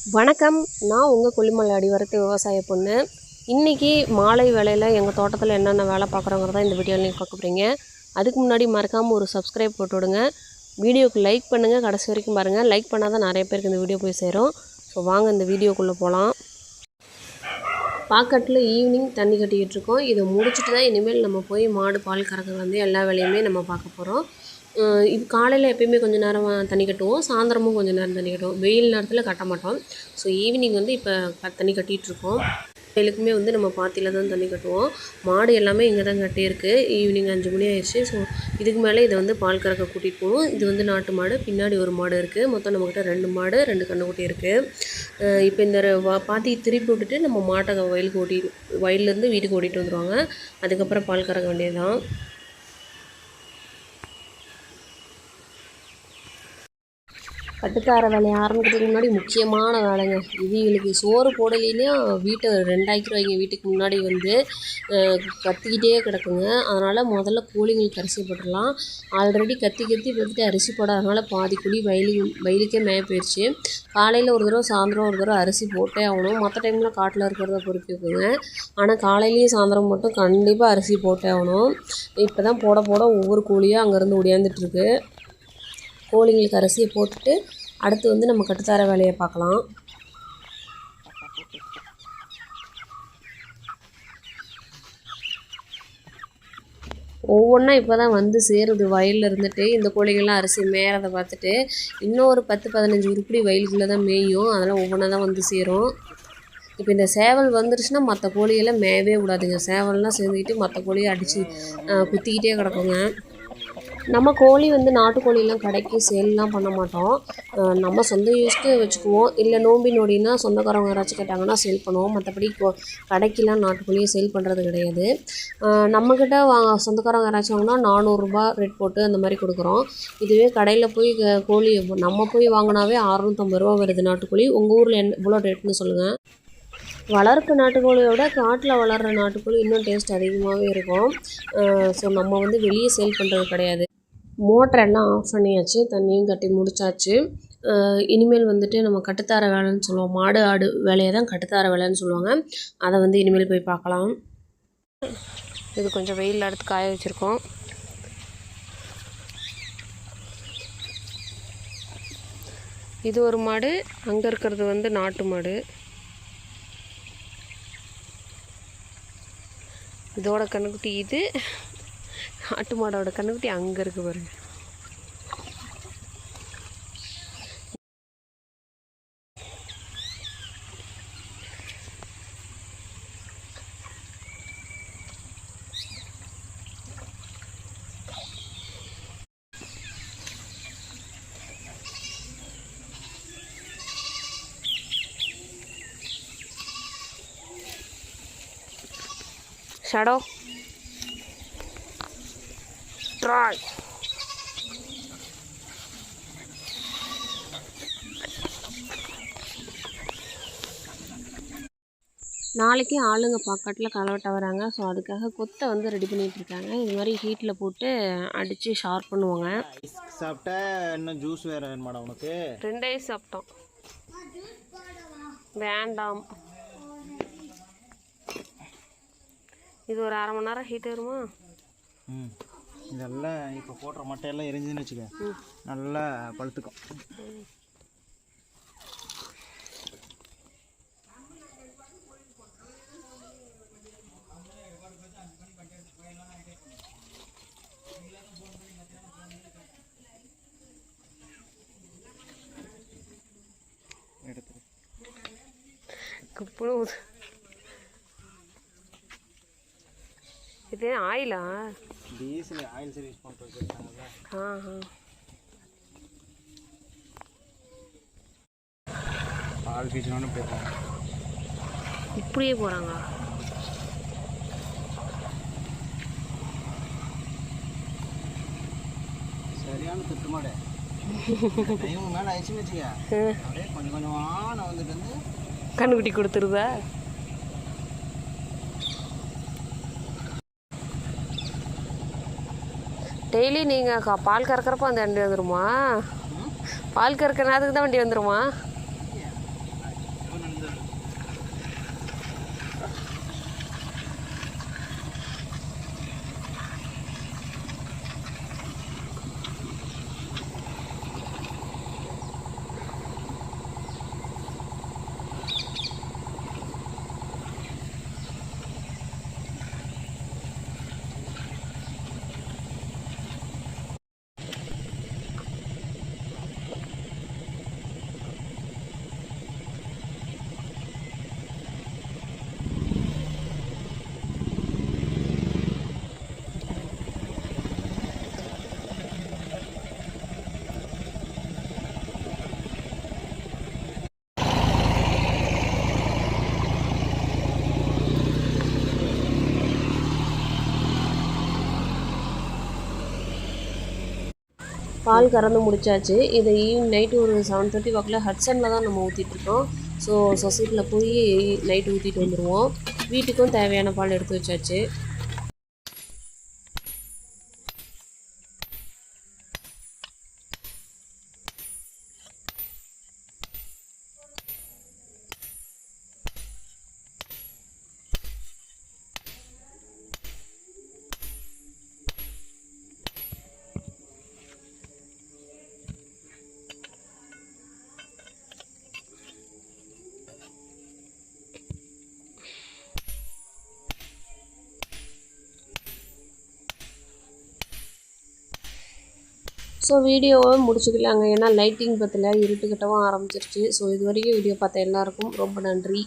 வணக்கம். நான் உங்கள் கொல்லிமலை அடிவாரத்து விவசாய பொண்ணு. இன்றைக்கி மாலை வேளையில் எங்கள் தோட்டத்தில் என்னென்ன வேலை பார்க்குறோங்கிறத இந்த வீடியோவில் நீங்கள் பார்க்க போகிறீங்க. அதுக்கு முன்னாடி மறக்காமல் ஒரு சப்ஸ்கிரைப் போட்டு விடுங்க. வீடியோவுக்கு லைக் பண்ணுங்கள், கடைசி வரைக்கும் பாருங்கள். லைக் பண்ணால் தான் நிறைய பேருக்கு இந்த வீடியோ போய் சேரும். ஸோ வாங்க இந்த வீடியோக்குள்ளே போகலாம். பாக்கெட்டில் ஈவினிங் தண்ணி கட்டிக்கிட்டு இருக்கோம். இதை முடிச்சுட்டு தான் இனிமேல் நம்ம போய் மாடு பால் கறக்க வந்து எல்லா வேலையுமே நம்ம பார்க்க போகிறோம். இது காலையில் எப்பயுமே கொஞ்சம் நேரம் தண்ணி கட்டுவோம், சாயந்தரமும் கொஞ்சம் நேரம் தண்ணி கட்டுவோம். வெயில் நேரத்தில் கட்ட மாட்டோம். ஸோ ஈவினிங் வந்து இப்போ தண்ணி கட்டிகிட்ருக்கோம். வெயிலுக்குமே வந்து நம்ம பாத்தியில் தான் தண்ணி கட்டுவோம். மாடு எல்லாமே இங்கே தான் கட்டியிருக்கு. ஈவினிங் 5 மணி ஆயிடுச்சு. ஸோ இதுக்கு மேலே இதை வந்து பால் கறக்க கூட்டிகிட்டு போவோம். இது வந்து நாட்டு மாடு, பின்னாடி ஒரு மாடு இருக்குது. மொத்தம் நம்மக்கிட்ட 2 மாடு 2 கன்றுக்குட்டி இருக்குது. இப்போ இந்த பாத்தி திருப்பி விட்டுட்டு நம்ம மாட்டை வயல்லேருந்து வீட்டுக்கு ஓட்டிகிட்டு வந்துடுவாங்க. அதுக்கப்புறம் பால் கறக்க வேண்டியது தான். கட்டுத்தார வேலையை ஆரம்பிக்கிறதுக்கு முன்னாடி முக்கியமான வேலைங்க இவங்களுக்கு. சோறு போடலைன்னா வீட்டை 2 ஆக்கிடுவாங்க. வீட்டுக்கு முன்னாடி வந்து கத்திக்கிட்டே கிடக்குங்க. அதனால் முதல்ல கோழிங்களுக்கு அரிசி போட்டுடலாம். ஆல்ரெடி கத்தி பார்த்துட்டு அரிசி போடாதனால பாதி குழி வயலுக்கே மேய போயிடுச்சு. காலையில் ஒரு தடவை, சாயந்தரம் ஒரு தடவை அரிசி போட்டே ஆகணும். மற்ற டைமில் காட்டில் இருக்கிறத பொறுக்கி வைக்குங்க. ஆனால் காலையிலேயும் சாயந்தரம் மட்டும் கண்டிப்பாக அரிசி போட்டே ஆகணும். இப்போ தான் போட ஒவ்வொரு கோழியாக அங்கேருந்து ஒடியாந்துட்டுருக்கு. கோழிங்களுக்கு அரிசியை போட்டுட்டு அடுத்து வந்து நம்ம கட்டுத்தார வேலையை பார்க்கலாம். ஒவ்வொன்றா இப்போ தான் வந்து சேருது வயலில் இருந்துட்டு. இந்த கோழிகள்லாம் அரிசி மேயறதை பார்த்துட்டு இன்னும் ஒரு 10-15 உருப்படி வயலுக்குள்ளே தான் மேயும். அதெல்லாம் ஒவ்வொன்றா தான் வந்து சேரும். இப்போ இந்த சேவல் வந்துருச்சுன்னா மற்ற கோழியெல்லாம் மேயவே விடாதுங்க. சேவல்லாம் சேர்ந்துக்கிட்டு மற்ற கோழியை அடித்து குத்திக்கிட்டே கிடக்குங்க. நம்ம கோழி வந்து நாட்டுக்கோழியெல்லாம் கடைக்கு சேல்லாம் பண்ண மாட்டோம். நம்ம சொந்த யூஸ்க்கு வச்சுக்குவோம். இல்லை நோம்பி நொடினா சொந்தக்காரவங்க யாராச்சும் கேட்டாங்கன்னா சேல் பண்ணுவோம். மற்றபடி கடைக்கெலாம் நாட்டுக்கோழியை சேல் பண்ணுறது கிடையாது. நம்மக்கிட்ட சொந்தக்காரவங்க யாராச்சும் வாங்கினா 400 ரூபா ரேட் போட்டு அந்த மாதிரி கொடுக்குறோம். இதுவே கடையில் போய் கோழி நம்ம போய் வாங்கினாவே 650 ரூபா வருது நாட்டுக்கோழி. உங்கள் ஊரில் எவ்வளோ ரேட்னு சொல்லுங்கள். வளர்ப்பு நாட்டுக்கோழியை விட காட்டில் வளர்கிற நாட்டுக்கோழி இன்னும் டேஸ்ட் அதிகமாகவே இருக்கும். ஸோ நம்ம வந்து வெளியே சேல் பண்ணுறது கிடையாது. மோட்டரெல்லாம் ஆஃப் பண்ணியாச்சு, தண்ணியும் கட்டி முடிச்சாச்சு. இனிமேல் வந்துட்டு நம்ம கட்டுத்தார வேலைன்னு சொல்லுவோம். மாடு ஆடு வேலையை தான் கட்டுத்தார வேலைன்னு சொல்லுவாங்க. அதை வந்து இனிமேல் போய் பார்க்கலாம். இது கொஞ்சம் வெயிலில் எடுத்து காய வச்சுருக்கோம். இது ஒரு மாடு, அங்கே இருக்கிறது வந்து நாட்டு மாடு. இதோட கண்ணுக்குட்டி இது, நாட்டு மாடோட கண்ணுக்குட்டி அங்கே இருக்குது பாருங்க. Shadow try. நாளைக்கு ஆளுங்க பாக்கெட்டில் களை வெட்ட வராங்க. ஸோ அதுக்காக கொத்தை வந்து ரெடி பண்ணிகிட்டு இருக்காங்க. இது மாதிரி ஹீட்டில் போட்டு அடித்து ஷார்ப் பண்ணுவாங்க. சாப்பிட்டா இன்னும் ஜூஸ் வேறு வேணுமாடா உனக்கு? 2 ஐஸ் சாப்பிட்டோம். வேண்டாம். இது ஒரு 1/2 மணி நேரம் ஹீட் வருமா? இதெல்லாம் இப்போ போடுற மட்டையெல்லாம் எரிஞ்சுன்னு வச்சுக்க, நல்லா பழுத்துக்கும். எடுத்து குப்புன்னு இது ஆயிலா? டீசல் ஆயில் சர்வீஸ் பண்ணிட்டு வச்சுருக்காங்கல்ல. பால் பீச்சணும்னு போயிருக்காங்க. இப்படியே போகிறாங்க. சரியான திட்டு மாடு. டைம் மேலே ஆயிடுச்சுன்னு வச்சுக்க, அப்படியே கொஞ்சம் கொஞ்சமாக நான் வந்துட்டு வந்து கண்ணுக்குட்டி கொடுத்துருதா? டெய்லி நீங்கள் பால் கறக்கிறப்போ அந்த வண்டி வந்துடுமா? பால் கறக்கிற நேரத்துக்கு தான் வண்டி வந்துடுமா? பால் கறந்து முடிச்சாச்சு. இதை நைட்டு ஒரு 7:30 வாக்கில் ஹட்சனில் தான் நம்ம ஊற்றிட்டுருக்கோம். ஸோ சொசைட்டியில் போய் நைட்டு ஊற்றிட்டு வந்துடுவோம். வீட்டுக்கும் தேவையான பால் எடுத்து வச்சாச்சு. ஸோ வீடியோவை முடிச்சுக்கலாங்க. ஏன்னா லைட்டிங் பற்றல, இருட்டுக்கிட்டவும் ஆரம்பிச்சிருச்சு. ஸோ இது வரைக்கும் வீடியோ பார்த்த எல்லாருக்கும் ரொம்ப நன்றி.